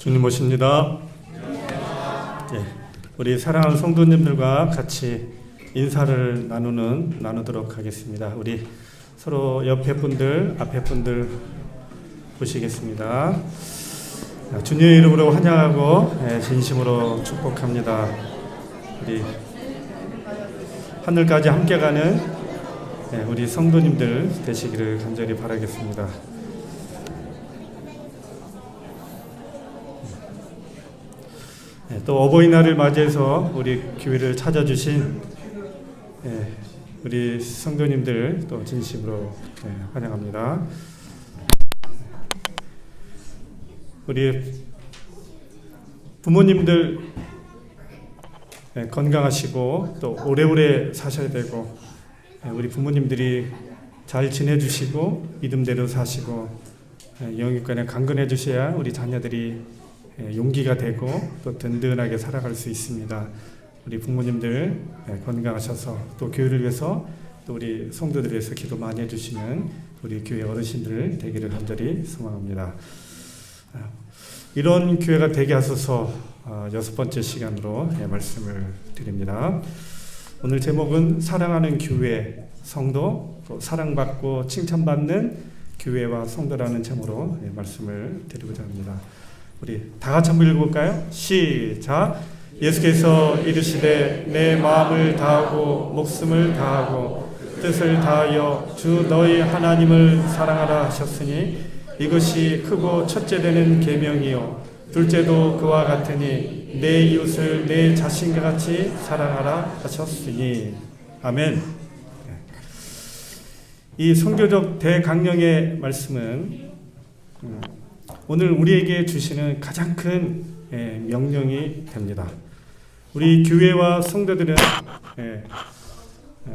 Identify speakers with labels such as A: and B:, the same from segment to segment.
A: 주님 모십니다. 예, 우리 사랑하는 성도님들과 같이 인사를 나누도록 하겠습니다. 우리 서로 옆에 분들, 앞에 분들 보시겠습니다. 주님의 이름으로 환영하고 진심으로 축복합니다. 우리 하늘까지 함께 가는 우리 성도님들 되시기를 간절히 바라겠습니다. 또 어버이날을 맞이해서 우리 교회를 찾아주신 우리 성도님들 또 진심으로 환영합니다. 우리 부모님들 건강하시고 또 오래오래 사셔야 되고 우리 부모님들이 잘 지내주시고 믿음대로 사시고 영육간에 강건해 주셔야 우리 자녀들이 용기가 되고 또 든든하게 살아갈 수 있습니다. 우리 부모님들 건강하셔서 또 교회를 위해서 또 우리 성도들을 위해서 기도 많이 해주시는 우리 교회 어르신들 되기를 간절히 소망합니다. 이런 교회가 되게 하소서. 6번째 시간으로 말씀을 드립니다. 오늘 제목은 사랑하는 교회, 성도, 또 사랑받고 칭찬받는 교회와 성도라는 제목으로 말씀을 드리고자 합니다. 우리 다 같이 한번 읽어볼까요? 시작! 예수께서 이르시되 내 마음을 다하고 목숨을 다하고 뜻을 다하여 주 너희 하나님을 사랑하라 하셨으니 이것이 크고 첫째 되는 계명이요 둘째도 그와 같으니 내 이웃을 내 자신과 같이 사랑하라 하셨으니. 아멘. 이 선교적 대강령의 말씀은 오늘 우리에게 주시는 가장 큰 명령이 됩니다. 우리 교회와 성도들은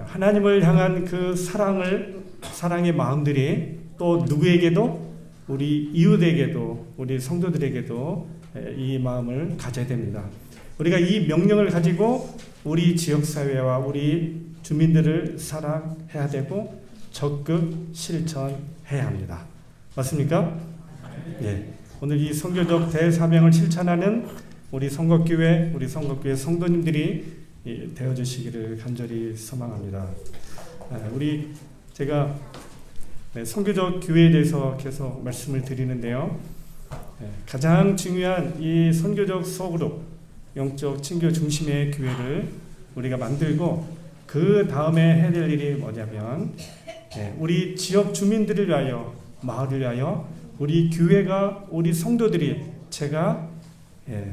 A: 하나님을 향한 그 사랑의 마음들이 또 누구에게도 우리 이웃에게도 우리 성도들에게도 이 마음을 가져야 됩니다. 우리가 이 명령을 가지고 우리 지역사회와 우리 주민들을 사랑해야 되고 적극 실천해야 합니다. 맞습니까? 예. 오늘 이 선교적 대사명을 실천하는 우리 성곽교회 성도님들이 되어주시기를 간절히 소망합니다. 제가 선교적 교회에 대해서 계속 말씀을 드리는데요. 가장 중요한 이 선교적 소그룹, 영적 친교 중심의 교회를 우리가 만들고 그 다음에 해야 될 일이 뭐냐면 우리 지역 주민들을 위하여, 마을을 위하여 우리 교회가, 우리 성도들이 제가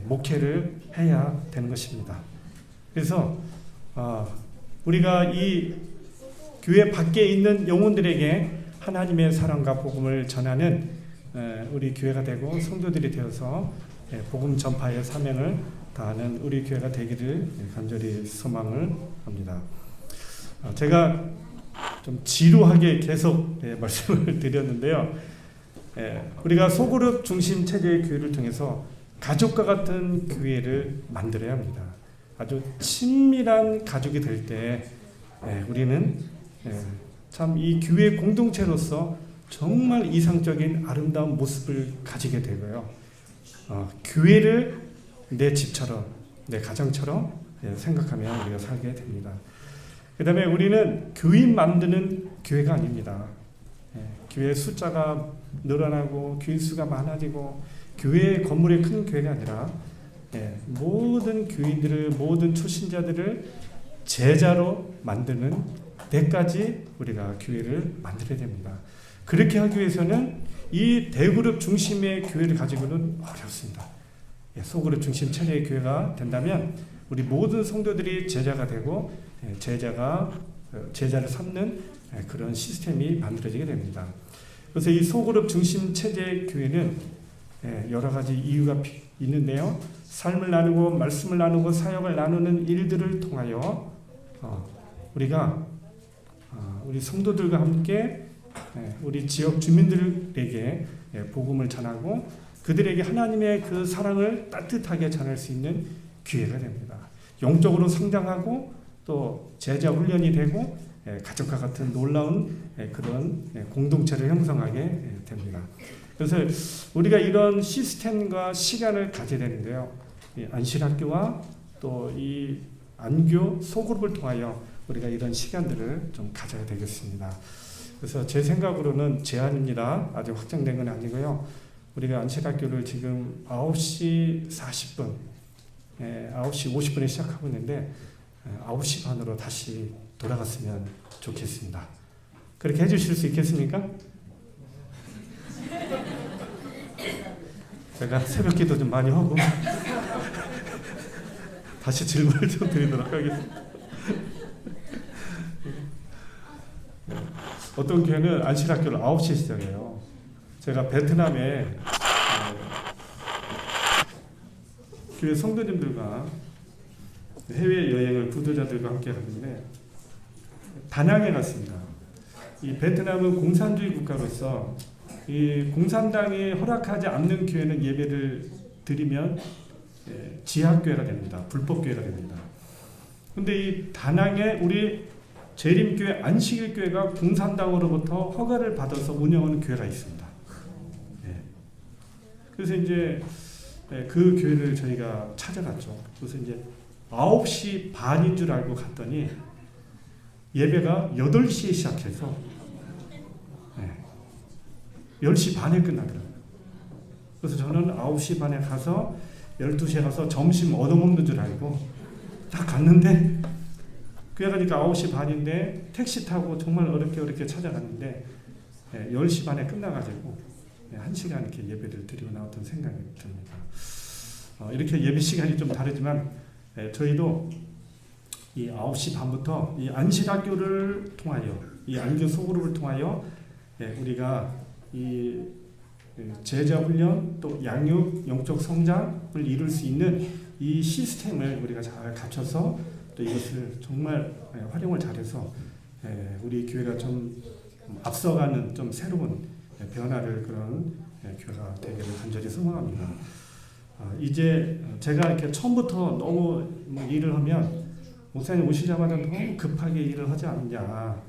A: 목회를 해야 되는 것입니다. 그래서 우리가 이 교회 밖에 있는 영혼들에게 하나님의 사랑과 복음을 전하는 우리 교회가 되고 성도들이 되어서 복음 전파의 사명을 다하는 우리 교회가 되기를 간절히 소망을 합니다. 제가 좀 지루하게 계속 말씀을 드렸는데요. 우리가 소그룹 중심 체제의 교회를 통해서 가족과 같은 교회를 만들어야 합니다. 아주 친밀한 가족이 될 때 우리는 참 이 교회 공동체로서 정말 이상적인 아름다운 모습을 가지게 되고요. 교회를 내 집처럼, 내 가정처럼 생각하며 우리가 살게 됩니다. 그 다음에 우리는 교인 만드는 교회가 아닙니다. 교회 숫자가 늘어나고 교인 수가 많아지고 교회 건물이 큰 교회가 아니라 모든 교인들을, 모든 초신자들을 제자로 만드는 때까지 우리가 교회를 만들어야 됩니다. 그렇게 하기 위해서는 이 대그룹 중심의 교회를 가지고는 어렵습니다. 소그룹 중심 체제의 교회가 된다면 우리 모든 성도들이 제자가 되고 제자를 삼는 그런 시스템이 만들어지게 됩니다. 그래서 이 소그룹 중심 체제의 교회는 여러 가지 이유가 있는데요. 삶을 나누고 말씀을 나누고 사역을 나누는 일들을 통하여 우리가 우리 성도들과 함께 우리 지역 주민들에게 복음을 전하고 그들에게 하나님의 그 사랑을 따뜻하게 전할 수 있는 기회가 됩니다. 영적으로 성장하고 또 제자 훈련이 되고 가족과 같은 놀라운 그런 공동체를 형성하게 됩니다. 그래서 우리가 이런 시스템과 시간을 가져야 되는데요. 이 안실학교와 또 이 안교 소그룹을 통하여 우리가 이런 시간들을 좀 가져야 되겠습니다. 그래서 제 생각으로는 제안입니다. 아직 확정된 건 아니고요. 우리가 안실학교를 지금 9시 40분, 9시 50분에 시작하고 있는데 9시 반으로 다시 돌아갔으면 좋겠습니다. 그렇게 해주실 수 있겠습니까? 제가 새벽 기도 좀 많이 하고 다시 질문을 좀 드리도록 하겠습니다. 어떤 교회는 안실학교를 9시에 시작해요. 제가 베트남에 교회 성도님들과 해외여행을 구도자들과 함께 갔는데 다낭에 갔습니다. 이 베트남은 공산주의 국가로서 이 공산당이 허락하지 않는 교회는 예배를 드리면 지하교회가 됩니다. 불법교회가 됩니다. 근데 이 다낭에 우리 재림교회 안식일교회가 공산당으로부터 허가를 받아서 운영하는 교회가 있습니다. 그래서 이제 그 교회를 저희가 찾아갔죠. 그래서 이제 9시 반인 줄 알고 갔더니 예배가 8시에 시작해서 10시 반에 끝나더라고요. 그래서 저는 9시 반에 가서 12시에 가서 점심 얻어먹는 줄 알고 딱 갔는데 그래 가니까 9시 반인데 택시 타고 정말 어렵게 찾아갔는데 10시 반에 끝나가지고 1시간 이렇게 예배를 드리고 나왔던 생각이 듭니다. 이렇게 예배 시간이 좀 다르지만 저희도 이 9시 반부터 이 안식학교를 통하여 이 안교 소그룹을 통하여 우리가 이 제자 훈련 또 양육 영적 성장을 이룰 수 있는 이 시스템을 우리가 잘 갖춰서 또 이것을 정말 활용을 잘해서 우리 교회가 좀 앞서가는 좀 새로운 변화를 그런 교회가 되기를 간절히 소망합니다. 이제 제가 이렇게 처음부터 너무 일을 하면 목사님 오시자마자 너무 급하게 일을 하지 않냐,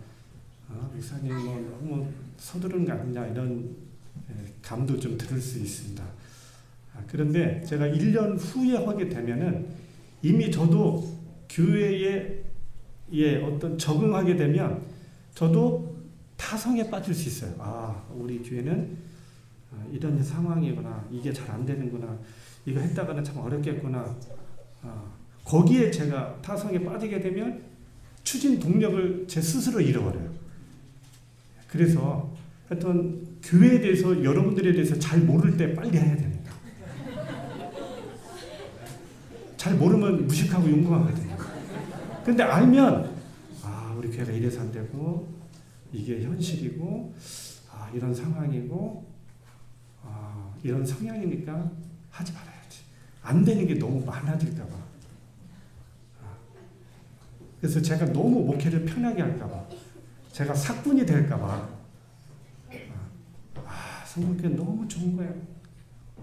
A: 목사님 너무 서두른 거 아니냐 이런 감도 좀 들을 수 있습니다. 그런데 제가 1년 후에 하게 되면은 이미 저도 교회에 어떤 적응하게 되면 저도 타성에 빠질 수 있어요. 우리 교회는 이런 상황이구나, 이게 잘 안 되는구나, 이거 했다가는 참 어렵겠구나. 거기에 제가 타성에 빠지게 되면 추진 동력을 제 스스로 잃어버려요. 그래서 하여튼 교회에 대해서 여러분들에 대해서 잘 모를 때 빨리 해야 됩니다. 잘 모르면 무식하고 용감하거든요. 근데 알면 우리 교회가 이래서 안 되고 이게 현실이고 이런 상황이고 이런 성향이니까 하지 말아야지. 안 되는 게 너무 많아질까 봐. 그래서 제가 너무 목회를 편하게 할까 봐. 제가 삭분이 될까 봐. 성도교회 너무 좋은 거예요.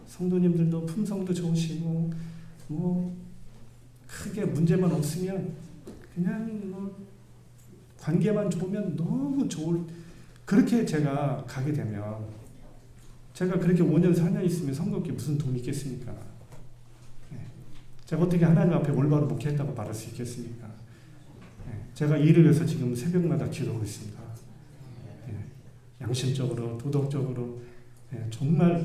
A: 성도님들도 품성도 좋으시고 뭐 크게 문제만 없으면 그냥 뭐 관계만 좋으면 너무 좋을, 그렇게 제가 가게 되면 제가 그렇게 5년 4년 있으면 성도교회 무슨 도움이 있겠습니까? 제가 어떻게 하나님 앞에 올바로 목회했다고 말할 수 있겠습니까? 제가 이를 위해서 지금 새벽마다 기도하고 있습니다. 양심적으로 도덕적으로 정말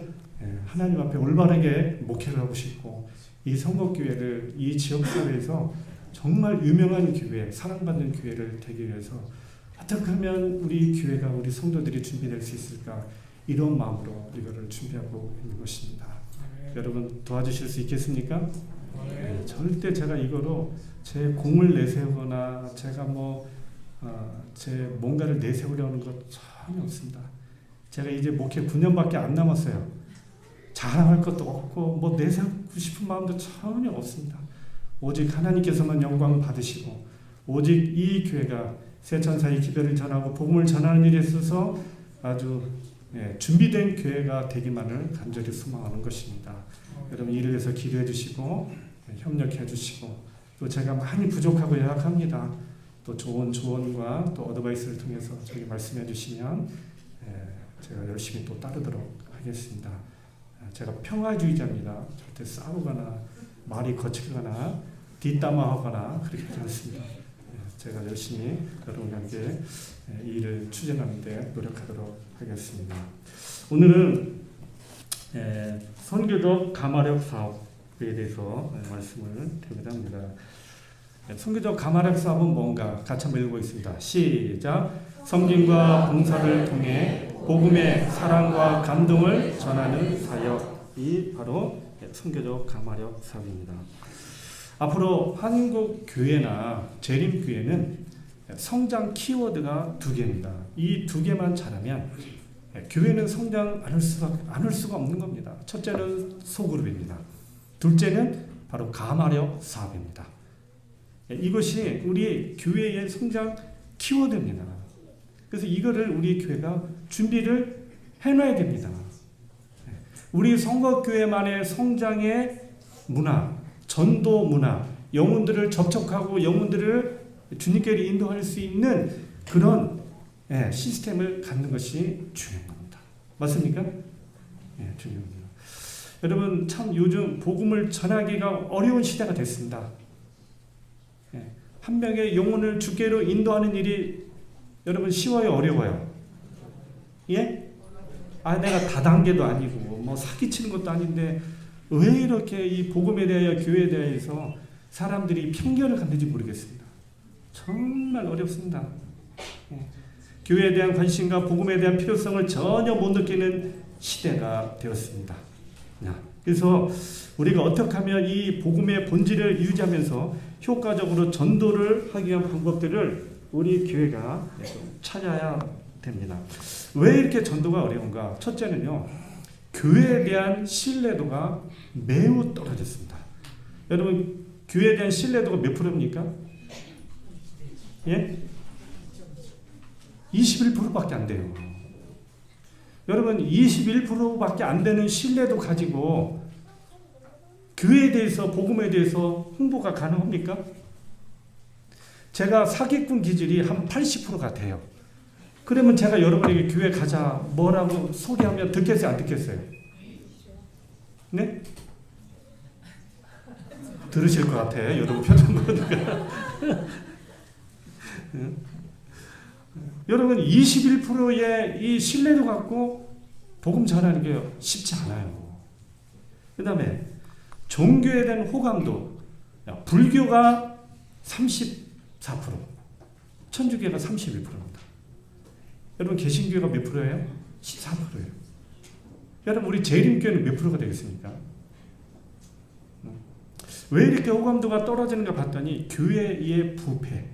A: 하나님 앞에 올바르게 목회를 하고 싶고 이 성곡교회를 이 지역사회에서 정말 유명한 교회, 사랑받는 교회를 되기 위해서 어떻게 하면 우리 교회가 우리 성도들이 준비될 수 있을까, 이런 마음으로 이거를 준비하고 있는 것입니다. 여러분 도와주실 수 있겠습니까? 절대 제가 이거로 제 공을 내세우거나 제가 제 뭔가를 내세우려는 것 전혀 없습니다. 제가 이제 목회 9년밖에 안 남았어요. 자랑할 것도 없고 내세우고 싶은 마음도 전혀 없습니다. 오직 하나님께서만 영광을 받으시고 오직 이 교회가 세천사의 기별을 전하고 복음을 전하는 일에 있어서 아주 준비된 교회가 되기만을 간절히 소망하는 것입니다. 여러분 이를 위해서 기도해 주시고 협력해 주시고 또 제가 많이 부족하고 연약합니다. 또 좋은 조언과 또 어드바이스를 통해서 저에게 말씀해 주시면 제가 열심히 또 따르도록 하겠습니다. 제가 평화주의자입니다. 절대 싸우거나 말이 거칠거나 뒷담화하거나 그렇게 하지 않습니다. 제가 열심히 여러분과 함께 이 일을 추진하는 데 노력하도록 하겠습니다. 오늘은 선교적 가마력 사업에 대해서 말씀을 드리고자 합니다. 선교적 가마력 사업은 뭔가 같이 한번 읽어보겠습니다. 시작. 섬김과 봉사를 통해 복음의 사랑과 감동을 전하는 사역이 바로 선교적 가마력 사업입니다. 앞으로 한국 교회나 재림교회는 성장 키워드가 두 개입니다. 이 두 개만 잘하면 교회는 성장 않을 수가 없는 겁니다. 첫째는 소그룹입니다. 둘째는 바로 가마력 사업입니다. 이것이 우리 교회의 성장 키워드입니다. 그래서 이거를 우리 교회가 준비를 해놔야 됩니다. 우리 성곽교회만의 성장의 문화, 전도 문화, 영혼들을 접촉하고 영혼들을 주님께로 인도할 수 있는 그런 시스템을 갖는 것이 중요한 겁니다. 맞습니까? 중요합니다. 여러분 참 요즘 복음을 전하기가 어려운 시대가 됐습니다. 한 명의 영혼을 주께로 인도하는 일이 여러분 쉬워요, 어려워요? 예? 내가 다단계도 아니고 뭐 사기치는 것도 아닌데 왜 이렇게 이 복음에 대하여 교회에 대해서 사람들이 편견을 갖는지 모르겠습니다. 정말 어렵습니다. 교회에 대한 관심과 복음에 대한 필요성을 전혀 못 느끼는 시대가 되었습니다. 그래서 우리가 어떻게 하면 이 복음의 본질을 유지하면서 효과적으로 전도를 하기 위한 방법들을 우리 교회가 찾아야 됩니다. 왜 이렇게 전도가 어려운가? 첫째는요, 교회에 대한 신뢰도가 매우 떨어졌습니다. 여러분, 교회에 대한 신뢰도가 몇 프로입니까? 예? 21%밖에 안 돼요. 여러분, 21%밖에 안 되는 신뢰도 가지고 교회에 대해서, 복음에 대해서 홍보가 가능합니까? 제가 사기꾼 기질이 한 80%가 돼요. 그러면 제가 여러분에게 교회 가자 뭐라고 소개하면 듣겠어요, 안 듣겠어요? 네? 들으실 것 같아요. 여러분 표정 보니까. 여러분 21%의 이 신뢰도 갖고 복음 전하는 게 쉽지 않아요. 그 다음에 종교에 대한 호감도, 불교가 34%, 천주교가 31%입니다. 여러분 개신교가 몇 프로예요? 14%예요. 여러분 우리 재림교회는 몇 프로가 되겠습니까? 왜 이렇게 호감도가 떨어지는가 봤더니 교회의 부패,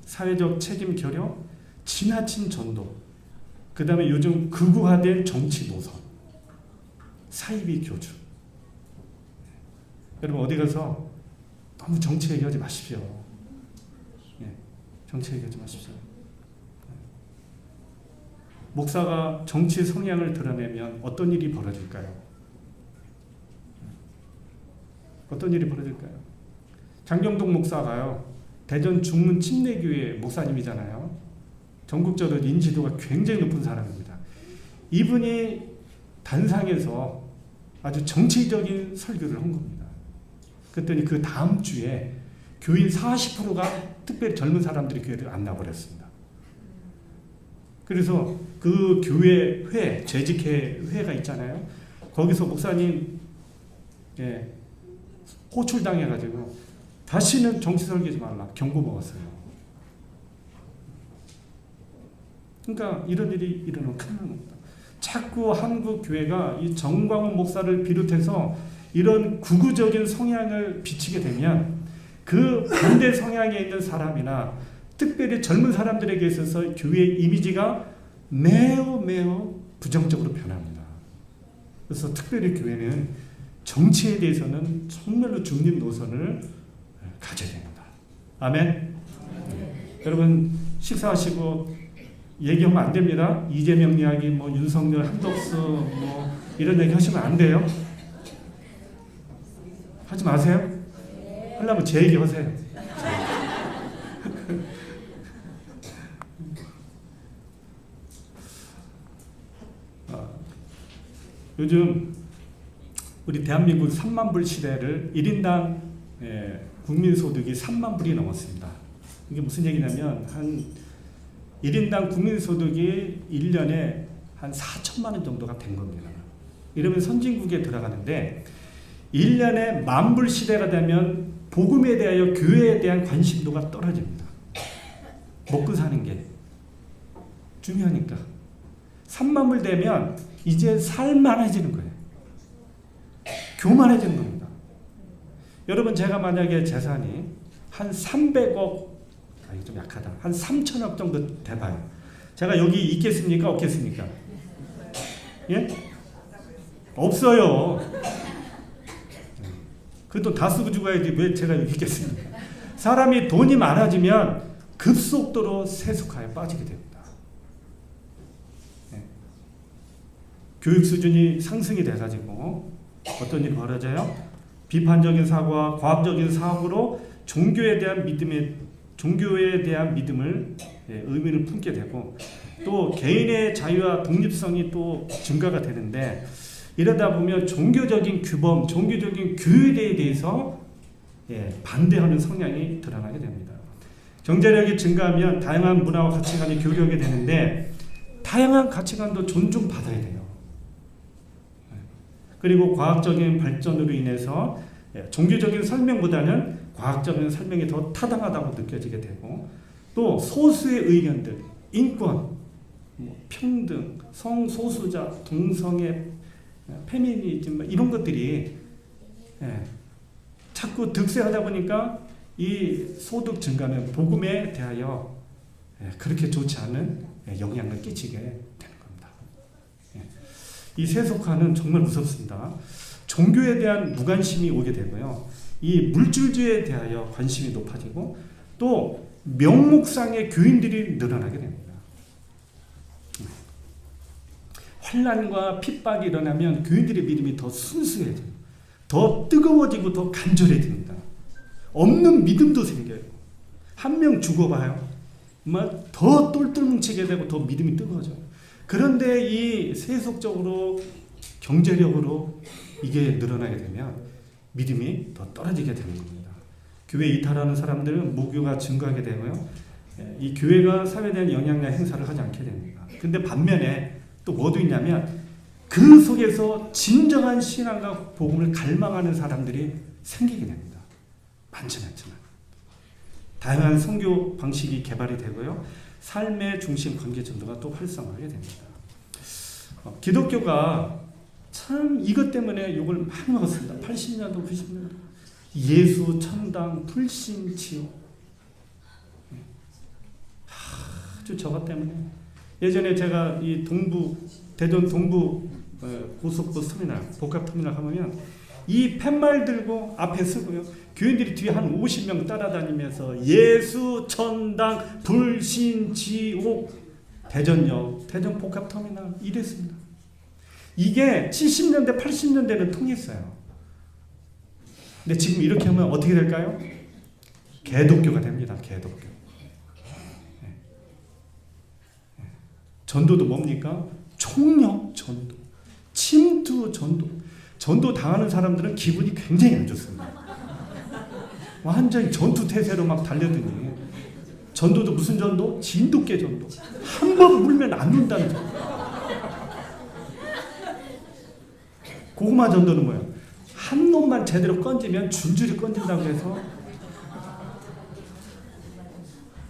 A: 사회적 책임 결여, 지나친 전도, 그 다음에 요즘 극우화된 정치 노선, 사이비 교주. 여러분 어디 가서 너무 정치 얘기하지 마십시오. 정치 얘기하지 마십시오. 목사가 정치 성향을 드러내면 어떤 일이 벌어질까요? 어떤 일이 벌어질까요? 장경동 목사가요, 대전 중문 침례교회 목사님이잖아요. 전국적으로 인지도가 굉장히 높은 사람입니다. 이분이 단상에서 아주 정치적인 설교를 한 겁니다. 그랬더니 그 다음 주에 교인 40%가 특별히 젊은 사람들이 교회를 안 나버렸습니다. 그래서 그 교회 회, 재직회 회가 있잖아요. 거기서 목사님 호출당해가지고 다시는 정치 설교하지 말라 경고 먹었어요. 그러니까 이런 일이 일어나면 큰일 납니다. 자꾸 한국 교회가 이 정광훈 목사를 비롯해서 이런 극우적인 성향을 비치게 되면 그 반대 성향에 있는 사람이나 특별히 젊은 사람들에게 있어서 교회의 이미지가 매우 부정적으로 변합니다. 그래서 특별히 교회는 정치에 대해서는 정말로 중립 노선을 가져야 됩니다. 아멘. 여러분 식사하시고 얘기하면 안 됩니다. 이재명 이야기, 뭐 윤석열, 한덕수 뭐 이런 얘기 하시면 안 돼요. 하지 마세요. 하려면 제 얘기 하세요. 요즘 우리 대한민국 3만 불 시대를 1인당 국민소득이 3만 불이 넘었습니다. 이게 무슨 얘기냐면 한 1인당 국민소득이 1년에 한 4천만 원 정도가 된 겁니다. 이러면 선진국에 들어가는데 1년에 만불 시대가 되면 복음에 대하여 교회에 대한 관심도가 떨어집니다. 먹고 사는 게 중요하니까. 3만 불 되면 이제 살만해지는 거예요. 교만해지는 겁니다. 여러분 제가 만약에 재산이 한 300억, 좀 약하다. 한 3천억 정도 돼봐요. 제가 여기 있겠습니까? 없겠습니까? 예? 없어요. 그 돈 다 쓰고 죽어야지 왜 제가 여기 있겠습니까? 사람이 돈이 많아지면 급속도로 세속화에 빠지게 됩니다. 예. 교육 수준이 상승이 돼가지고 어떤 일이 벌어져요? 비판적인 사고와 과학적인 사고로 종교에 대한 믿음을 의미를 품게 되고 또 개인의 자유와 독립성이 또 증가가 되는데 이러다 보면 종교적인 규범, 종교적인 규율에 대해서 반대하는 성향이 드러나게 됩니다. 경제력이 증가하면 다양한 문화와 가치관이 교류하게 되는데 다양한 가치관도 존중받아야 돼요. 그리고 과학적인 발전으로 인해서 종교적인 설명보다는 과학적인 설명이 더 타당하다고 느껴지게 되고 또 소수의 의견들, 인권, 평등, 성소수자, 동성애, 페미니즘 이런 것들이 자꾸 득세하다 보니까 이 소득 증가는 복음에 대하여 그렇게 좋지 않은 영향을 끼치게 되는 겁니다. 이 세속화는 정말 무섭습니다. 종교에 대한 무관심이 오게 되고요. 이 물질주의에 대하여 관심이 높아지고 또 명목상의 교인들이 늘어나게 됩니다. 환난과 핍박이 일어나면 교인들의 믿음이 더 순수해져요. 더 뜨거워지고 더 간절해집니다. 없는 믿음도 생겨요. 한 명 죽어봐요. 막 더 똘똘 뭉치게 되고 더 믿음이 뜨거워져요. 그런데 이 세속적으로 경제력으로 이게 늘어나게 되면 믿음이 더 떨어지게 되는 겁니다. 교회 이탈하는 사람들은 무교가 증가하게 되고요. 이 교회가 사회에 대한 영향력 행사를 하지 않게 됩니다. 근데 반면에 또 뭐도 있냐면 그 속에서 진정한 신앙과 복음을 갈망하는 사람들이 생기게 됩니다. 많지는 않지만. 다양한 선교 방식이 개발이 되고요. 삶의 중심 관계 전도가 또 활성화하게 됩니다. 기독교가 참 이것 때문에 욕을 많이 먹었습니다. 80년도, 90년도. 예수, 천당, 불신, 지옥. 아주 저것 때문에. 예전에 제가 이 대전 동부 고속버스 터미널, 복합터미널 가보면 이 팻말 들고 앞에 서고요. 교인들이 뒤에 한 50명 따라다니면서 예수, 천당, 불신, 지옥, 대전역, 대전 복합터미널 이랬습니다. 이게 70년대, 80년대는 통했어요. 근데 지금 이렇게 하면 어떻게 될까요? 개독교가 됩니다. 개독교. 전도도 뭡니까? 총력 전도, 침투 전도. 전도 당하는 사람들은 기분이 굉장히 안 좋습니다. 완전히 전투 태세로 막 달려드니 전도도 무슨 전도? 진돗개 전도. 한 번 물면 안 눈다는 전도. 고구마 전도는 뭐예요? 한 놈만 제대로 건지면 줄줄이 건진다고 해서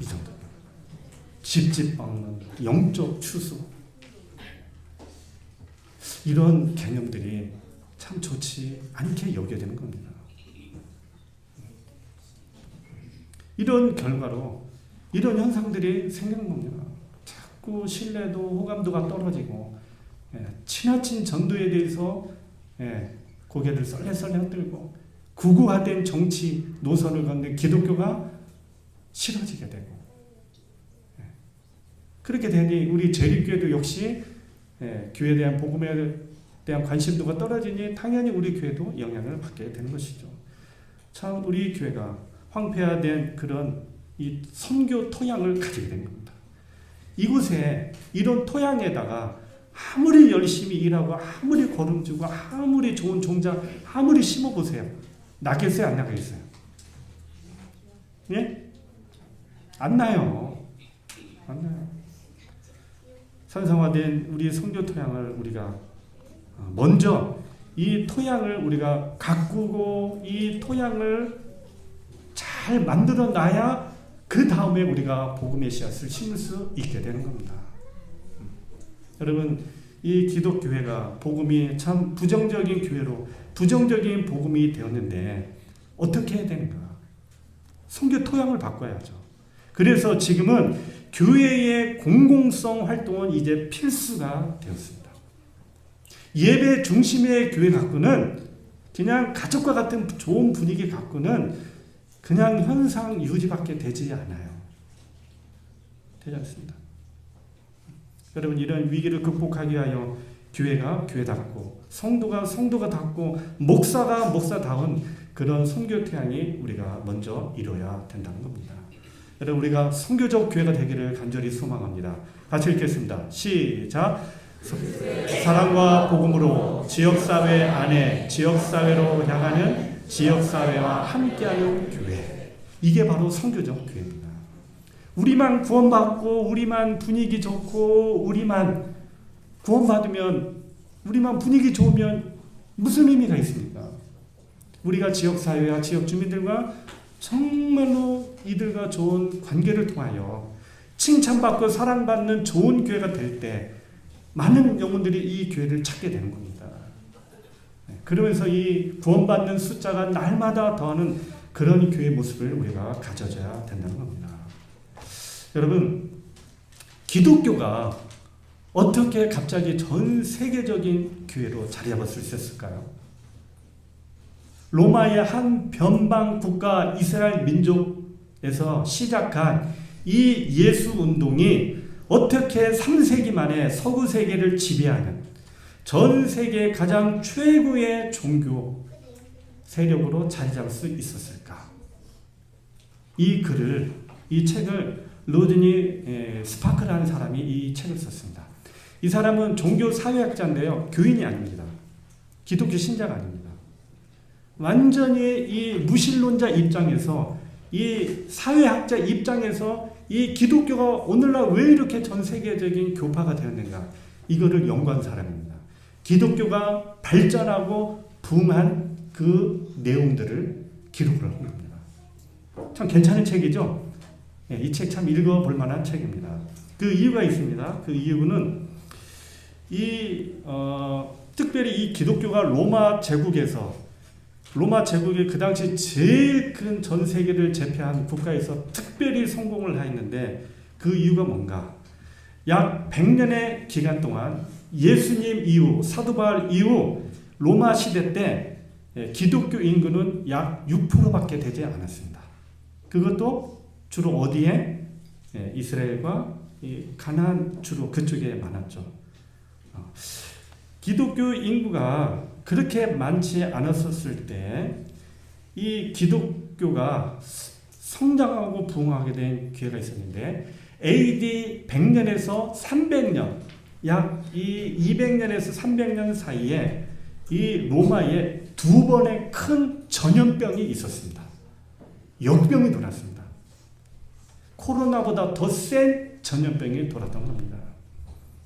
A: 이 정도. 집집 방문, 영적 추수. 이런 개념들이 참 좋지 않게 여겨지는 겁니다. 이런 결과로 이런 현상들이 생기는 겁니다. 자꾸 신뢰도 호감도가 떨어지고 지나친 전도에 대해서 고개를 썰레썰레 흔들고 구구화된 정치 노선을 걷는 기독교가 싫어지게 되고 그렇게 되니 우리 재림교회도 역시 교회에 대한 복음에 대한 관심도가 떨어지니 당연히 우리 교회도 영향을 받게 되는 것이죠. 참 우리 교회가 황폐화된 그런 이 선교 토양을 가지게 된 겁니다. 이곳에 이런 토양에다가 아무리 열심히 일하고 아무리 거름주고 아무리 좋은 종자 아무리 심어보세요. 나겠어요? 안 나겠어요? 예? 안 나요. 안 나요. 산성화된 우리 선교 토양을 우리가 먼저 이 토양을 우리가 가꾸고 이 토양을 잘 만들어 놔야 그 다음에 우리가 복음의 씨앗을 심을 수 있게 되는 겁니다. 여러분, 이 기독교회가 복음이 참 부정적인 교회로 부정적인 복음이 되었는데 어떻게 해야 되는가? 선교 토양을 바꿔야죠. 그래서 지금은 교회의 공공성 활동은 이제 필수가 되었습니다. 예배 중심의 교회 갖고는 그냥 가족과 같은 좋은 분위기 갖고는 그냥 현상 유지밖에 되지 않아요. 되지 않습니다. 여러분, 이런 위기를 극복하기 위하여 교회가 교회답고 성도가 성도가답고 목사가 목사다운 그런 선교 태양이 우리가 먼저 이뤄야 된다는 겁니다. 여러분, 우리가 선교적 교회가 되기를 간절히 소망합니다. 같이 읽겠습니다. 시작. 사랑과 복음으로 지역사회 안에 지역사회로 향하는 지역사회와 함께하는 교회. 이게 바로 선교적 교회입니다. 우리만 구원받고 우리만 분위기 좋고 우리만 구원받으면 우리만 분위기 좋으면 무슨 의미가 있습니까? 우리가 지역사회와 지역 주민들과 정말로 이들과 좋은 관계를 통하여 칭찬받고 사랑받는 좋은 교회가 될 때 많은 영혼들이 이 교회를 찾게 되는 겁니다. 그러면서 이 구원받는 숫자가 날마다 더하는 그런 교회 모습을 우리가 가져줘야 된다는 겁니다. 여러분, 기독교가 어떻게 갑자기 전 세계적인 교회로 자리 잡을 수 있었을까요? 로마의 한 변방 국가 이스라엘 민족에서 시작한 이 예수 운동이 어떻게 3세기 만에 서구 세계를 지배하는 전 세계 가장 최고의 종교 세력으로 자리 잡을 수 있었을까? 이 글을, 이 책을 로드니 스파크라는 사람이 이 책을 썼습니다. 이 사람은 종교 사회학자인데요, 교인이 아닙니다. 기독교 신자가 아닙니다. 완전히 이 무신론자 입장에서, 이 사회학자 입장에서 이 기독교가 오늘날 왜 이렇게 전 세계적인 교파가 되었는가, 이거를 연구한 사람입니다. 기독교가 발전하고 부흥한 그 내용들을 기록을 한 겁니다. 참 괜찮은 책이죠? 이 책 참 읽어볼 만한 책입니다. 그 이유가 있습니다. 그 이유는 특별히 이 기독교가 로마 제국의 그 당시 제일 큰 전 세계를 제패한 국가에서 특별히 성공을 하였는데 그 이유가 뭔가? 약 100년의 기간 동안 예수님 이후, 사도 바울 이후 로마 시대 때 기독교 인구는 약 6%밖에 되지 않았습니다. 그것도 주로 어디에? 이스라엘과 가나안 주로 그쪽에 많았죠. 기독교 인구가 그렇게 많지 않았었을 때 이 기독교가 성장하고 부흥하게 된 기회가 있었는데 AD 100년에서 300년, 약 이 200년에서 300년 사이에 이 로마에 두 번의 큰 전염병이 있었습니다. 역병이 돌았습니다. 코로나보다 더 센 전염병이 돌았던 겁니다.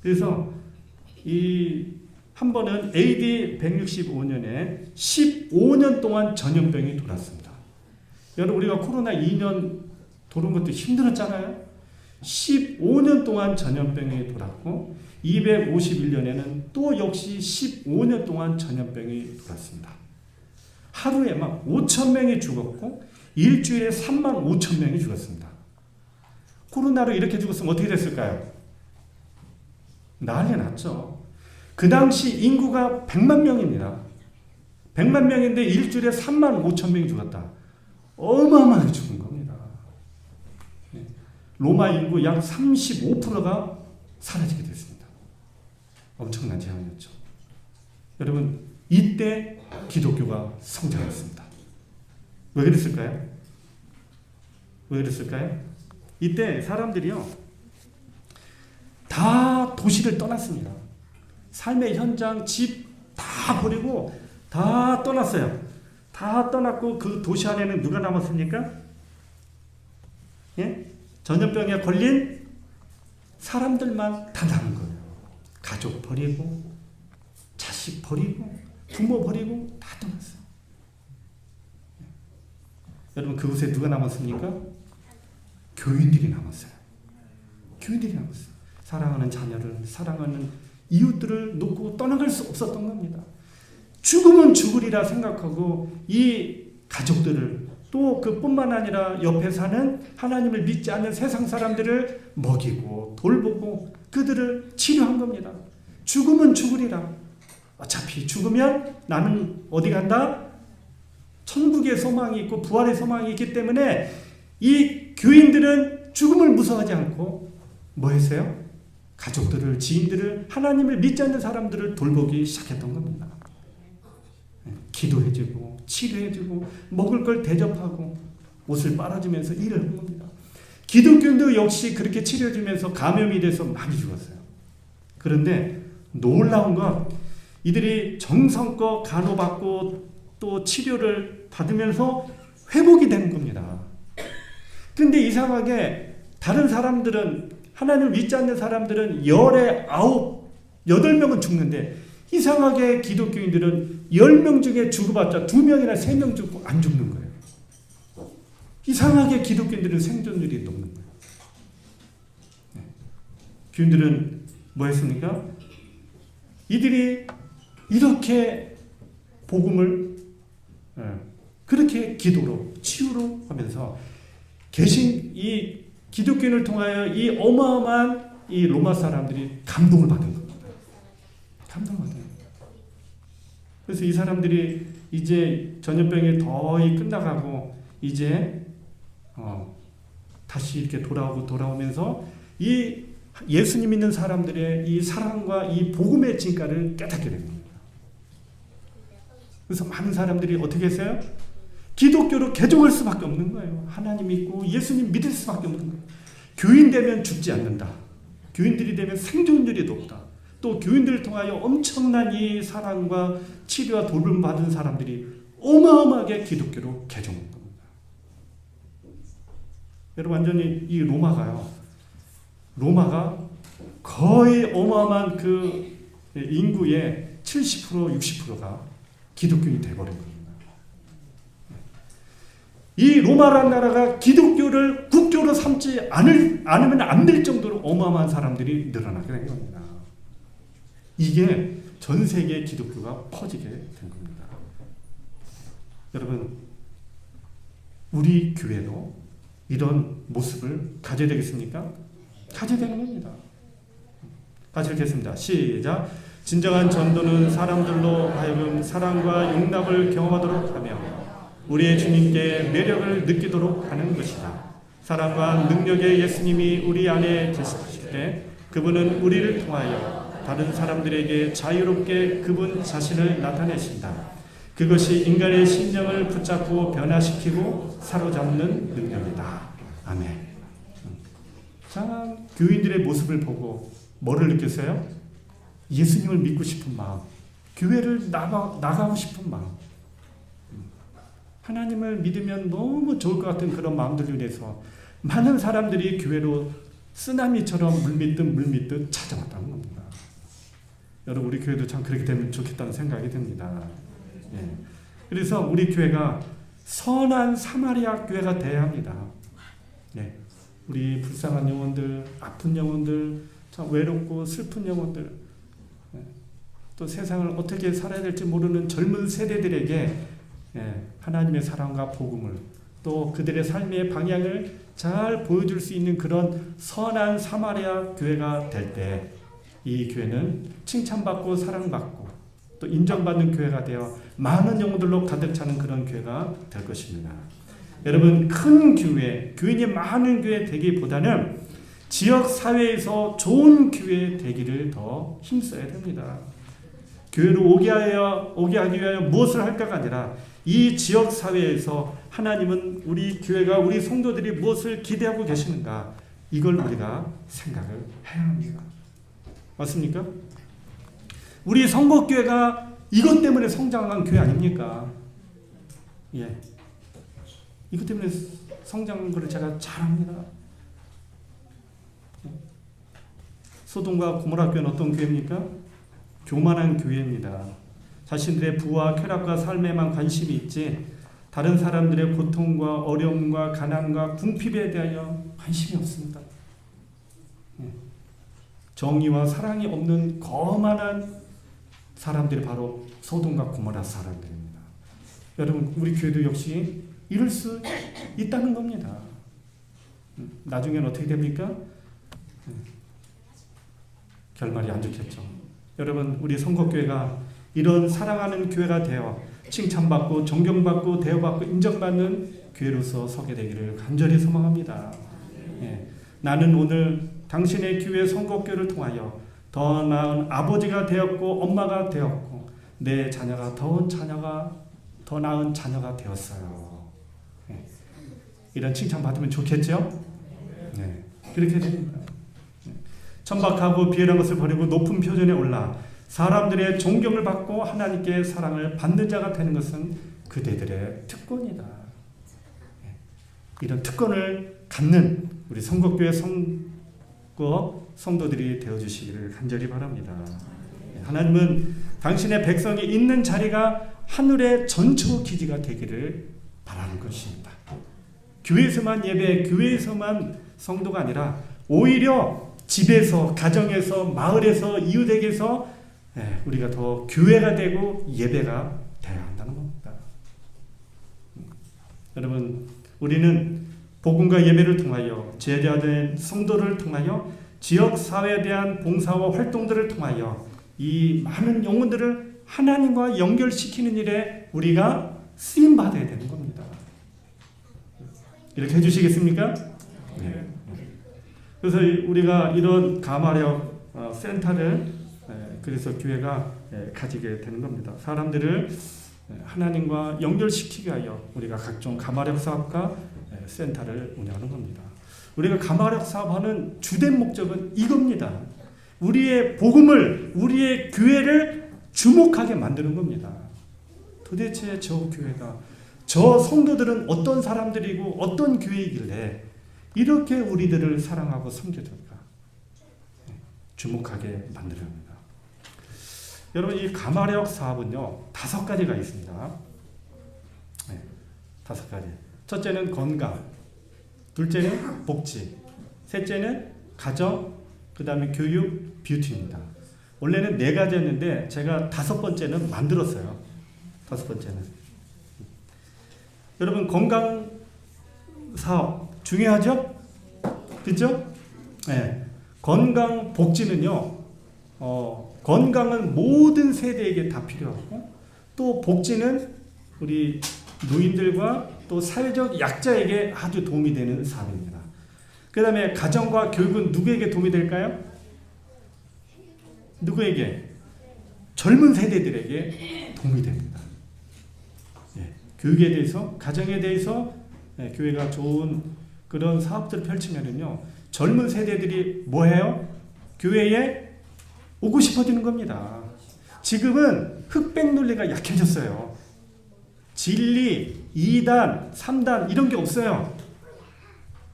A: 그래서 한 번은 AD 165년에 15년 동안 전염병이 돌았습니다. 여러분, 우리가 코로나 2년 도는 것도 힘들었잖아요. 15년 동안 전염병이 돌았고 251년에는 또 역시 15년 동안 전염병이 돌았습니다. 하루에 막 5천 명이 죽었고 일주일에 3만 5천 명이 죽었습니다. 코로나로 이렇게 죽었으면 어떻게 됐을까요? 난리 났죠. 그 당시 인구가 100만 명입니다. 100만 명인데 일주일에 3만 5천 명이 죽었다. 어마어마하게 죽은 겁니다. 로마 인구 약 35%가 사라지게 됐습니다. 엄청난 재앙이었죠. 여러분, 이때 기독교가 성장했습니다. 왜 그랬을까요? 왜 그랬을까요? 이때 사람들이요, 다 도시를 떠났습니다. 삶의 현장, 집 다 버리고 다 떠났어요. 다 떠났고 그 도시 안에는 누가 남았습니까? 예? 전염병에 걸린 사람들만 다 남은 거예요. 가족 버리고 자식 버리고 부모 버리고 다 떠났어요. 여러분, 그곳에 누가 남았습니까? 교인들이 남았어요. 교인들이 남았어요. 사랑하는 자녀를, 사랑하는 이웃들을 놓고 떠나갈 수 없었던 겁니다. 죽으면 죽으리라 생각하고 이 가족들을, 또 그뿐만 아니라 옆에 사는 하나님을 믿지 않는 세상 사람들을 먹이고 돌보고 그들을 치료한 겁니다. 죽으면 죽으리라. 어차피 죽으면 나는 어디 간다? 천국의 소망이 있고 부활의 소망이 있기 때문에 이 교인들은 죽음을 무서워하지 않고 뭐 했어요? 가족들을, 지인들을, 하나님을 믿지 않는 사람들을 돌보기 시작했던 겁니다. 기도해주고 치료해주고 먹을 걸 대접하고 옷을 빨아주면서 일을 한 겁니다. 기독교인도 역시 그렇게 치료해주면서 감염이 돼서 많이 죽었어요. 그런데 놀라운 건 이들이 정성껏 간호받고 또 치료를 받으면서 회복이 되는 겁니다. 근데 이상하게 다른 사람들은, 하나님을 믿지 않는 사람들은 열에 9, 8명은 죽는데 이상하게 기독교인들은 10명 중에 죽어봤자 2명이나 3명 죽고 안 죽는 거예요. 이상하게 기독교인들은 생존율이 높는 거예요. 네. 교인들은 뭐 했습니까? 이들이 이렇게 복음을 그렇게 기도로 치유로 하면서 계신 이 기독교인을 통하여 이 어마어마한 이 로마 사람들이 감동을 받은 겁니다. 감동을 받은 겁니다. 그래서 이 사람들이 이제 전염병이 거의 끝나가고 이제 다시 이렇게 돌아오면서 이 예수님 믿는 사람들의 이 사랑과 이 복음의 진가를 깨닫게 된 겁니다. 그래서 많은 사람들이 어떻게 했어요? 기독교로 개종할 수밖에 없는 거예요. 하나님 믿고 예수님 믿을 수밖에 없는 거예요. 교인 되면 죽지 않는다. 교인들이 되면 생존율이 높다. 또 교인들을 통하여 엄청난 이 사랑과 치료와 돌봄 받은 사람들이 어마어마하게 기독교로 개종한 겁니다. 여러분, 완전히 이 로마가 거의 어마어마한 그 인구의 70%, 60%가 기독교인이 되어버린 겁니다. 이 로마라는 나라가 기독교를 국교로 삼지 않으면 안 될 정도로 어마어마한 사람들이 늘어나게 된 겁니다. 이게 전 세계의 기독교가 퍼지게 된 겁니다. 여러분, 우리 교회도 이런 모습을 가져야 되겠습니까? 가져야 되는 겁니다. 같이 읽겠습니다. 시작. 진정한 전도는 사람들로 하여금 사랑과 용납을 경험하도록 하며 우리의 주님께 매력을 느끼도록 하는 것이다. 사랑과 능력의 예수님이 우리 안에 계실 때 그분은 우리를 통하여 다른 사람들에게 자유롭게 그분 자신을 나타내신다. 그것이 인간의 심령을 붙잡고 변화시키고 사로잡는 능력이다. 아멘. 자, 교인들의 모습을 보고 뭐를 느꼈어요? 예수님을 믿고 싶은 마음, 교회를 나가고 싶은 마음, 하나님을 믿으면 너무 좋을 것 같은 그런 마음들로 인해서 많은 사람들이 교회로 쓰나미처럼 물밀듯 찾아왔다는 겁니다. 여러분, 우리 교회도 참 그렇게 되면 좋겠다는 생각이 듭니다. 예. 그래서 우리 교회가 선한 사마리아 교회가 돼야 합니다. 예. 우리 불쌍한 영혼들, 아픈 영혼들, 참 외롭고 슬픈 영혼들, 예. 또 세상을 어떻게 살아야 될지 모르는 젊은 세대들에게 하나님의 사랑과 복음을, 또 그들의 삶의 방향을 잘 보여줄 수 있는 그런 선한 사마리아 교회가 될 때 이 교회는 칭찬받고 사랑받고 또 인정받는 교회가 되어 많은 영혼들로 가득 차는 그런 교회가 될 것입니다. 여러분, 큰 교회, 교인이 많은 교회 되기보다는 지역 사회에서 좋은 교회 되기를 더 힘써야 됩니다. 교회로 오게 하기 위하여 무엇을 할까가 아니라 이 지역 사회에서 하나님은 우리 교회가 우리 성도들이 무엇을 기대하고 계시는가, 이걸 우리가 생각을 해야 합니다. 맞습니까? 우리 성북교회가 이것 때문에 성장한 교회 아닙니까? 예. 이것 때문에 성장한 것을 제가 잘 압니다. 소돔과 고모라 교회는 어떤 교회입니까? 교만한 교회입니다. 자신들의 부와 쾌락과 삶에만 관심이 있지 다른 사람들의 고통과 어려움과 가난과 궁핍에 대하여 관심이 없습니다. 정의와 사랑이 없는 거만한 사람들이 바로 소돔과 고모라 사람들입니다. 여러분, 우리 교회도 역시 이럴 수 있다는 겁니다. 나중에는 어떻게 됩니까? 결말이 안 좋겠죠. 여러분, 우리 성곡교회가 이런 사랑하는 교회가 되어 칭찬받고 존경받고 대우받고 인정받는 교회로서 서게 되기를 간절히 소망합니다. 예. 나는 오늘 당신의 교회 성곡교회를 통하여 더 나은 아버지가 되었고 엄마가 되었고 내 자녀가 더 나은 자녀가 되었어요. 예. 이런 칭찬 받으면 좋겠죠? 네. 그렇게 됩니다. 천박하고 비열한 것을 버리고 높은 표준에 올라 사람들의 존경을 받고 하나님께 사랑을 받는 자가 되는 것은 그대들의 특권이다. 이런 특권을 갖는 우리 성곡교회 성도들이 되어주시기를 간절히 바랍니다. 하나님은 당신의 백성이 있는 자리가 하늘의 전초 기지가 되기를 바라는 것입니다. 교회에서만 예배, 교회에서만 성도가 아니라 오히려 집에서, 가정에서, 마을에서, 이웃에게서 우리가 더 교회가 되고 예배가 되어야 한다는 겁니다. 여러분, 우리는 복음과 예배를 통하여 제자된 성도를 통하여 지역 사회에 대한 봉사와 활동들을 통하여 이 많은 영혼들을 하나님과 연결시키는 일에 우리가 쓰임 받아야 되는 겁니다. 이렇게 해주시겠습니까? 네. 그래서 우리가 이런 가마력 센터를 그래서 교회가 가지게 되는 겁니다. 사람들을 하나님과 연결시키기 위하여 우리가 각종 가마력 사업과 센터를 운영하는 겁니다. 우리가 가마력 사업하는 주된 목적은 이겁니다. 우리의 복음을, 우리의 교회를 주목하게 만드는 겁니다. 도대체 저 교회가, 저 성도들은 어떤 사람들이고 어떤 교회이길래 이렇게 우리들을 사랑하고 섬겨줄까? 주목하게 만들어야 합니다. 여러분, 이 가마력 사업은요 5가지가 있습니다. 5가지. 첫째는 건강, 둘째는 복지, 셋째는 가정, 그 다음에 교육, 뷰티입니다. 원래는 4가지였는데 제가 5번째는 만들었어요. 5번째는. 여러분, 건강 사업 중요하죠? 그렇죠? 네. 건강 복지는요, 건강은 모든 세대에게 다 필요하고 또 복지는 우리 노인들과 또 사회적 약자에게 아주 도움이 되는 사업입니다. 그 다음에 가정과 교육은 누구에게 도움이 될까요? 누구에게? 젊은 세대들에게 도움이 됩니다. 예. 교육에 대해서, 가정에 대해서 교회가 좋은 그런 사업들을 펼치면은요, 젊은 세대들이 뭐 해요? 교회에 오고 싶어지는 겁니다. 지금은 흑백 논리가 약해졌어요. 진리, 2단, 3단 이런 게 없어요.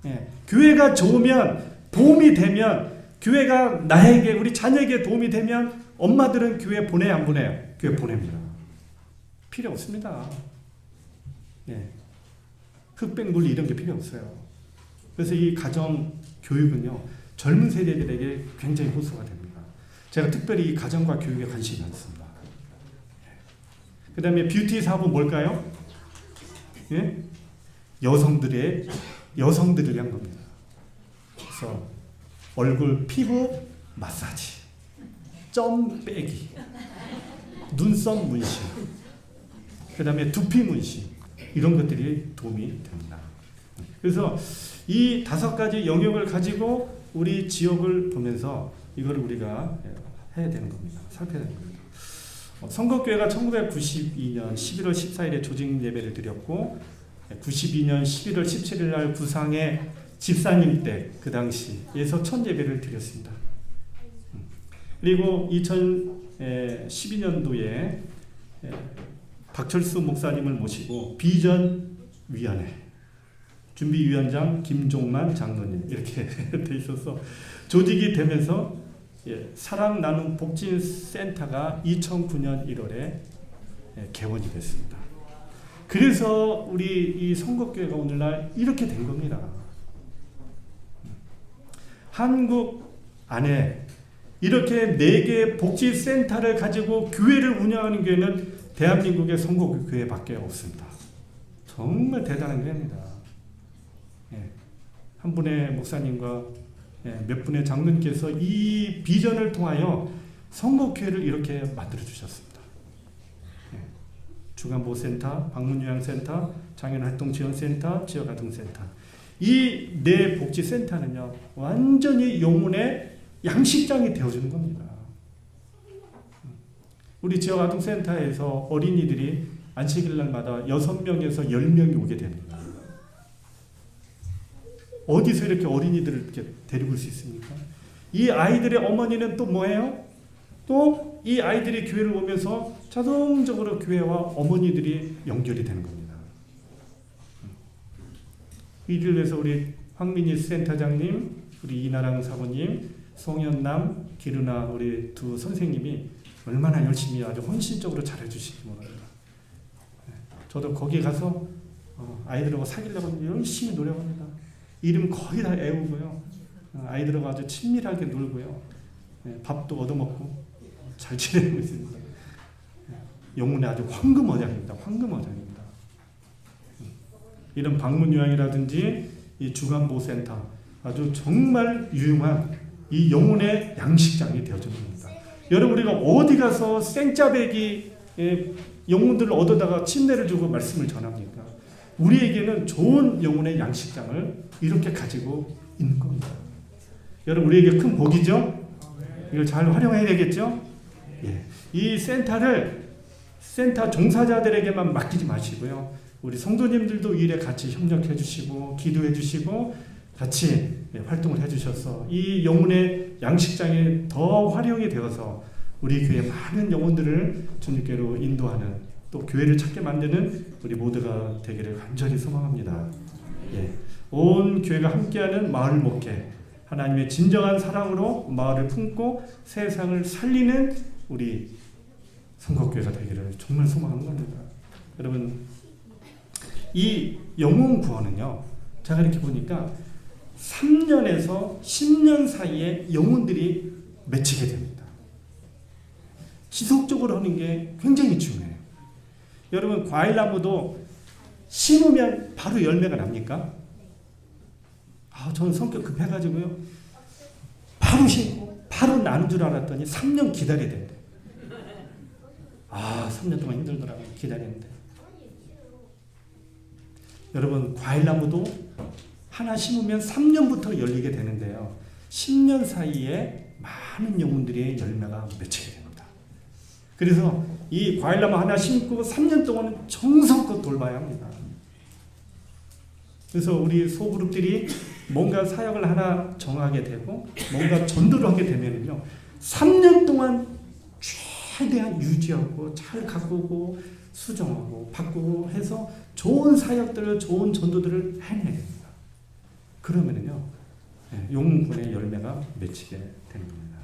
A: 예. 교회가 좋으면, 도움이 되면, 교회가 나에게, 우리 자녀에게 도움이 되면 엄마들은 교회 보내요, 안 보내요? 교회 보냅니다. 필요 없습니다. 예. 흑백 논리 이런 게 필요 없어요. 그래서 이 가정 교육은요, 젊은 세대들에게 굉장히 호소가 됩니다. 제가 특별히 이 가정과 교육에 관심이 많습니다. 그 다음에 뷰티 사업은 뭘까요? 예? 여성들을 위한 겁니다. 그래서 얼굴 피부 마사지, 점 빼기, 눈썹 문신, 그 다음에 두피 문신, 이런 것들이 도움이 됩니다. 그래서 이 5가지 영역을 가지고 우리 지역을 보면서 이걸 우리가 해야 되는 겁니다. 살펴야 되는 겁니다. 선거교회가 1992년 11월 14일에 조직 예배를 드렸고 92년 11월 17일 날 구상의 집사님 때 그 당시에서 첫 예배를 드렸습니다. 그리고 2012년도에 박철수 목사님을 모시고 비전위원회 준비위원장 김종만 장로님 이렇게 돼 있어서 조직이 되면서 사랑 나눔 복지센터가 2009년 1월에 개원이 됐습니다. 그래서 우리 이 선거교회가 오늘날 이렇게 된 겁니다. 한국 안에 이렇게 4개의 복지센터를 가지고 교회를 운영하는 교회는 대한민국의 선거교회밖에 없습니다. 정말 대단한 교회입니다. 한 분의 목사님과 몇 분의 장로님께서 이 비전을 통하여 선거교회를 이렇게 만들어 주셨습니다. 주간보센터, 방문요양센터, 장애인활동지원센터, 지역아동센터 이 4 복지센터는요 완전히 영혼의 양식장이 되어주는 겁니다. 우리 지역아동센터에서 어린이들이 안식일 날마다 6명에서 10명이 오게 됩니다. 어디서 이렇게 어린이들을 이렇게 데리고 올 수 있습니까? 이 아이들의 어머니는 또 뭐예요? 또 이 아이들이 교회를 오면서 자동적으로 교회와 어머니들이 연결이 되는 겁니다. 이를 위해서 우리 황민희 센터장님, 우리 이나랑 사모님, 송현남, 기르나 우리 두 선생님이 얼마나 열심히 아주 헌신적으로 잘해주시기 바랍니다. 저도 거기 가서 아이들하고 사귀려고 열심히 노력합니다. 이름 거의 다 외우고요. 아이들하고 아주 친밀하게 놀고요. 밥도 얻어먹고 잘 지내고 있습니다. 영혼의 아주 황금어장입니다. 황금어장입니다. 이런 방문요양이라든지 이 주간보센터 아주 정말 유용한 이 영혼의 양식장이 되어주는 겁니다. 여러분 우리가 어디 가서 생짜배기 영혼들을 얻어다가 침례를 주고 말씀을 전합니까? 우리에게는 좋은 영혼의 양식장을 이렇게 가지고 있는 겁니다. 여러분 우리에게 큰 복이죠? 이걸 잘 활용해야 되겠죠? 이 센터 종사자들에게만 맡기지 마시고요. 우리 성도님들도 이 일에 같이 협력해 주시고 기도해 주시고 같이 활동을 해 주셔서 이 영혼의 양식장에 더 활용이 되어서 우리 교회 많은 영혼들을 주님께로 인도하는 또 교회를 찾게 만드는 우리 모두가 되기를 간절히 소망합니다. 온 교회가 함께하는 마을 목회 하나님의 진정한 사랑으로 마을을 품고 세상을 살리는 우리 선거교회가 되기를 정말 소망하는 겁니다. 여러분 이 영혼 구원은요 제가 이렇게 보니까 3년에서 10년 사이에 영혼들이 맺히게 됩니다. 지속적으로 하는 게 굉장히 중요해요. 여러분 과일나무도 심으면 바로 열매가 납니까? 저는 성격 급해가지고요 바로 심고 바로 나는 줄 알았더니 3년 기다려야 된대. 3년 동안 힘들더라고요. 기다리는데. 여러분 과일나무도 하나 심으면 3년부터 열리게 되는데요. 10년 사이에 많은 영혼들의 열매가 맺히게 됩니다. 그래서 이 과일나무 하나 심고 3년 동안 정성껏 돌봐야 합니다. 그래서 우리 소그룹들이 뭔가 사역을 하나 정하게 되고 뭔가 전도를 하게 되면요 3년 동안 최대한 유지하고 잘 가꾸고 수정하고 바꾸고 해서 좋은 사역들을 좋은 전도들을 해내야 됩니다. 그러면은요 영혼의 열매가 맺히게 되는 겁니다.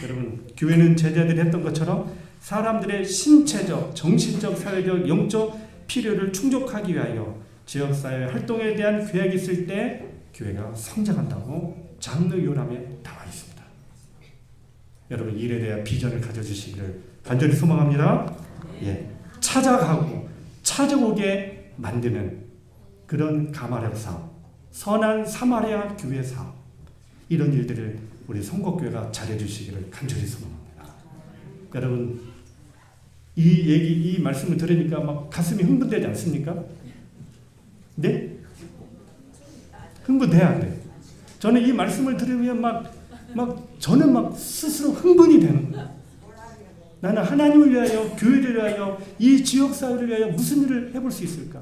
A: 여러분 교회는 제자들이 했던 것처럼 사람들의 신체적, 정신적, 사회적, 영적 필요를 충족하기 위하여 지역사회 활동에 대한 계획이 있을 때 교회가 성장한다고 장로 요람에 나와 있습니다. 여러분 일에 대한 비전을 가져주시기를 간절히 소망합니다. 찾아가고 찾아오게 만드는 그런 가마력 사업, 선한 사마리아 교회 사업 이런 일들을 우리 선거교회가 잘해주시기를 간절히 소망합니다. 여러분 이 말씀을 들으니까 막 가슴이 흥분되지 않습니까? 네? 흥분돼야 안 돼요. 저는 이 말씀을 들으면 저는 막 스스로 흥분이 되는 거예요. 나는 하나님을 위하여, 교회를 위하여, 이 지역사회를 위하여 무슨 일을 해볼 수 있을까?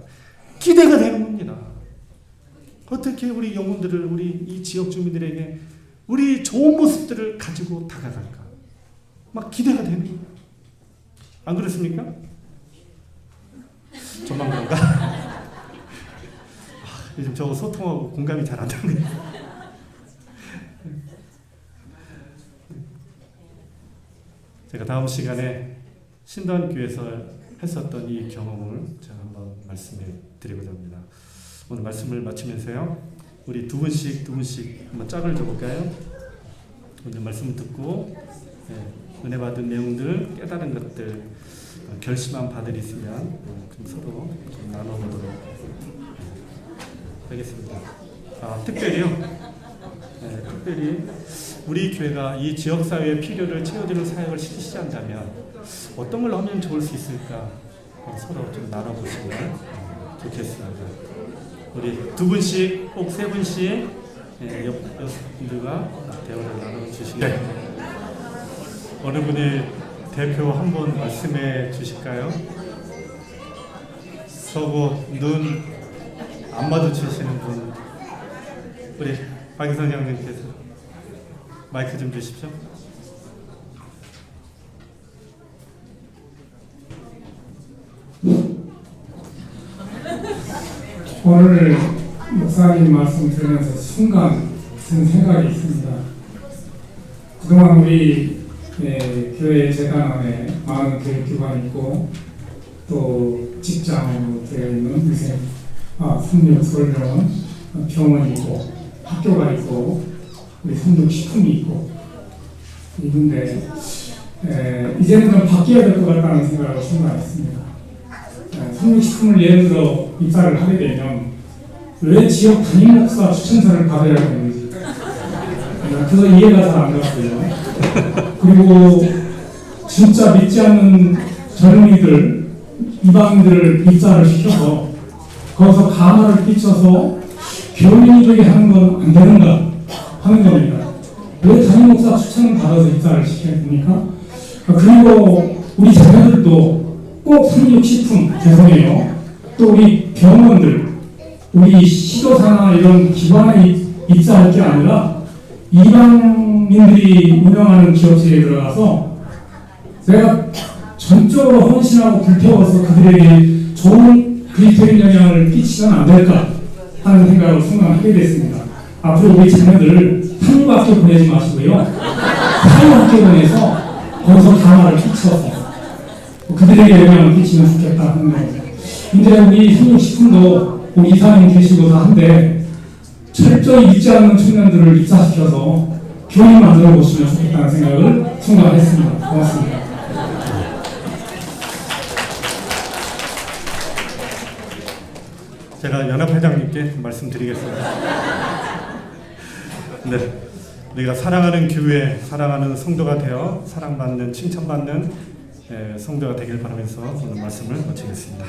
A: 기대가 되는 겁니다. 어떻게 우리 영혼들을, 우리 이 지역 주민들에게 우리 좋은 모습들을 가지고 다가갈까? 막 기대가 되는 거예요. 안 그렇습니까? 저만 그런가? 요즘 저거 소통하고 공감이 잘 안 되는 거예요. 제가 다음 시간에 신단교회에서 했었던 이 경험을 제가 한번 말씀해 드리고자 합니다. 오늘 말씀을 마치면서요, 우리 두 분씩 한번 짝을 줘볼까요? 오늘 말씀을 듣고 은혜 받은 내용들, 깨달은 것들, 결심한 바들이 있으면 좀 서로 좀 나눠보도록 하겠습니다. 특별히요. 특별히 우리 교회가 이 지역사회의 필요를 채워주는 사역을 실시한다면 어떤 걸 하면 좋을 수 있을까 서로 좀 나눠보시면 좋겠습니다. 우리 두 분씩, 꼭 세 분씩 여러분들과 대화를 나눠주시겠습니다. 어느 분이 대표 한 분 말씀해 주실까요? 저거 눈 안 마주치시는 분, 우리 박희선 형님께서 마이크 좀 주십시오.
B: 오늘 목사님 말씀 들으면서 순간 든 생각이 있습니다. 그동안 우리 교회 재단원에 많은 교육기관이 있고 또 직장으로 되어 있는 요새 성육설병원, 병원이 있고 학교가 있고 우리 성육식품이 있고 있는데 이제는 좀 바뀌어야 될 것 같다는 생각을 순간했습니다. 성육식품을 예를 들어 입사를 하게 되면 왜 지역 담임 목사 추천서를 받아야 되는지 그래서 이해가 잘 안 갔고요. 그리고 진짜 믿지 않는 젊은이들, 이방인들을 입사를 시켜서 거기서 가마를 끼쳐서 교인이 되게 하는 건 안 되는가 하는 겁니다. 왜 담임 목사 추천을 받아서 입사를 시켜야 됩니까? 그리고 우리 자녀들도 꼭 성육식품, 죄송해요. 또 우리 병원들, 우리 시도사나 이런 기관에 입사할 게 아니라 이방인들이 운영하는 기업체에 들어가서 내가 전적으로 헌신하고 불태워서 그들에게 좋은 그리스도인 영향을 끼치면 안 될까 하는 생각을 순간 하게 됐습니다. 앞으로 우리 자녀들을 한국학교 보내지 마시고요. 사회학교 보내서 거기서 강화를 끼쳐서 그들에게 영향을 끼치면 좋겠다 하는 겁니다. 이제 우리 성육식품도 우리 이사님 계시고도 한데 철저히 믿지 않는 청년들을 입사시켜서 교인 만들어 보시면 좋겠다는 생각을 순간 했습니다. 고맙습니다.
A: 제가 연합회장님께 말씀드리겠습니다. 네, 우리가 사랑하는 교회, 사랑하는 성도가 되어 사랑받는, 칭찬받는 성도가 되길 바라면서 오늘 말씀을 마치겠습니다.